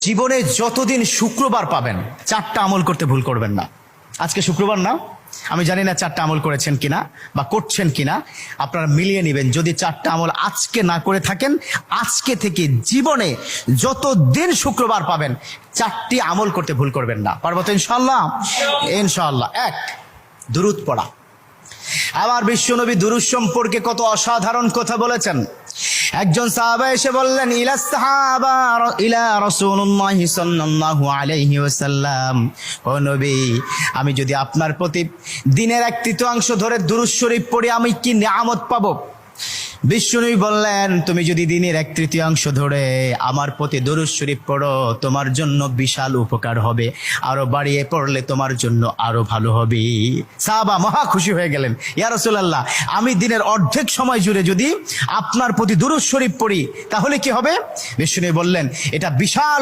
জীবনে যতদিন শুক্রবার পাবেন 4টা আমল করতে ভুল করবেন না। আজকে শুক্রবার না, আমি জানি না 4টা আমল করেছেন কিনা বা করছেন কিনা, আপনারা মিলিয়ে নেবেন। যদি 4টা আমল আজকে না করে থাকেন, আজকে থেকে জীবনে যতদিন শুক্রবার পাবেন 4টি আমল করতে ভুল করবেন না। পারবো তো ইনশাআল্লাহ? ইনশাআল্লাহ। 1, দুরূদ পড়া। আবার বিশ্বনবী দুরূদ সম্পর্কে কত অসাধারণ কথা বলেছেন। একজন সাহাবা এসে বললেন, ইলা রাসূলুল্লাহ সাল্লাল্লাহু আলাইহি ওয়াসাল্লাম, ও নবী, আমি যদি আপনার প্রতি দিনের 1/3 ধরে দুরূদ শরীফ পড়ি আমি কি নিয়ামত পাবো? বিশ্বনবী বললেন, তুমি যদি দিনের 1/3 ধরে আমার প্রতি দুরূদ শরীফ পড়ো তোমার জন্য বিশাল উপকার হবে, আরো বাড়িয়ে পড়লে তোমার জন্য আরো ভালো হবে। সাহাবা মহা খুশি হয়ে গেলেন, ইয়া রাসূলুল্লাহ, আমি দিনের অর্ধেক সময় জুড়ে যদি আপনার প্রতি দুরূদ শরীফ পড়ি তাহলে কি হবে? বিশ্বনবী বললেন, এটা বিশাল